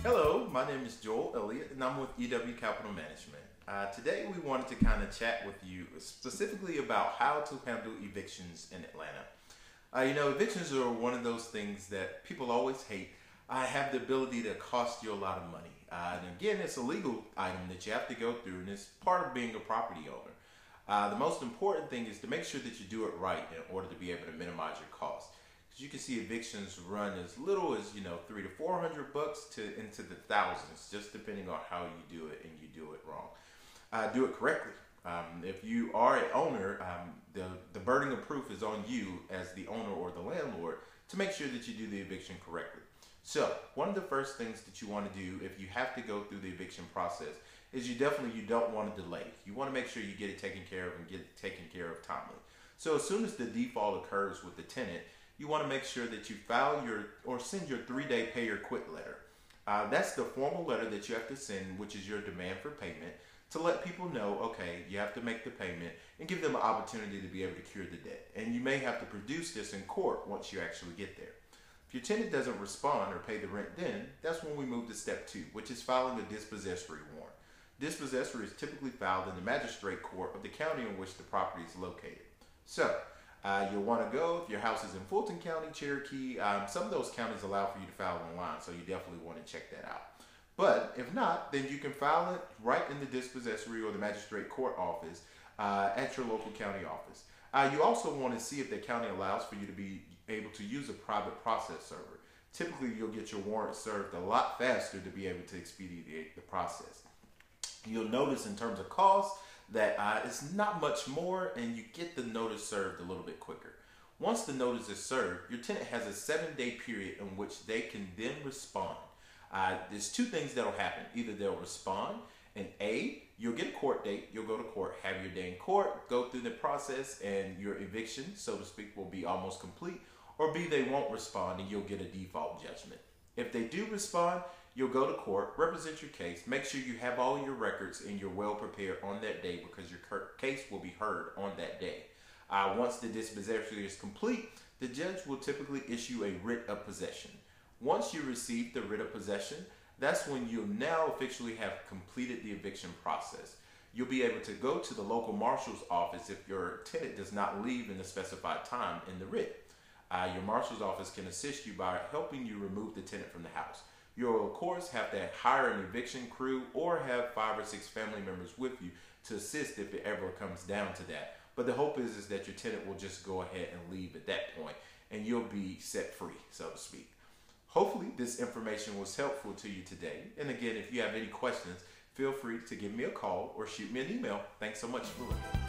Hello, my name is Joel Elliott and I'm with EW Capital Management. Today we wanted to kind of chat with you specifically about how to handle evictions in Atlanta. Evictions are one of those things that people always hate. Have the ability to cost you a lot of money. And again, it's a legal item that you have to go through and it's part of being a property owner. The most important thing is to make sure that you do it right in order to be able to minimize your costs. Because you can see evictions run as little as, $300 to $400 to into the thousands, just depending on how you do it and you do it wrong. Do it correctly. If you are an owner, the burden of proof is on you as the owner or the landlord to make sure that you do the eviction correctly. So one of the first things that you want to do if you have to go through the eviction process is you don't want to delay. You want to make sure you get it taken care of and get it taken care of timely. So as soon as the default occurs with the tenant, you want to make sure that you file or send your 3-day pay or quit letter. That's the formal letter that you have to send, which is your demand for payment, to let people know, okay, you have to make the payment and give them an opportunity to be able to cure the debt. And you may have to produce this in court once you actually get there. If your tenant doesn't respond or pay the rent then, that's when we move to step 2, which is filing a dispossessory warrant. Dispossessory is typically filed in the magistrate court of the county in which the property is located. So, you'll want to go, if your house is in Fulton County, Cherokee, some of those counties allow for you to file online, so you definitely want to check that out. But if not, then you can file it right in the dispossessory or the magistrate court office at your local county office. You also want to see if the county allows for you to be able to use a private process server. Typically, you'll get your warrant served a lot faster to be able to expedite the process. You'll notice in terms of cost that it's not much more and you get the notice served a little bit quicker. Once the notice is served, your tenant has a 7-day period in which they can then respond. There's 2 things that'll happen. Either they'll respond and A, you'll get a court date, you'll go to court, have your day in court, go through the process and your eviction, so to speak, will be almost complete. Or B, they won't respond and you'll get a default judgment. If they do respond, you'll go to court, represent your case, make sure you have all your records and you're well prepared on that day because your case will be heard on that day. Once the dispossession is complete, the judge will typically issue a writ of possession. Once you receive the writ of possession, that's when you'll now officially have completed the eviction process. You'll be able to go to the local marshal's office if your tenant does not leave in the specified time in the writ. Your marshal's office can assist you by helping you remove the tenant from the house. You'll, of course, have to hire an eviction crew or have 5 or 6 family members with you to assist if it ever comes down to that. But the hope is that your tenant will just go ahead and leave at that point and you'll be set free, so to speak. Hopefully this information was helpful to you today. And again, if you have any questions, feel free to give me a call or shoot me an email. Thanks so much for listening.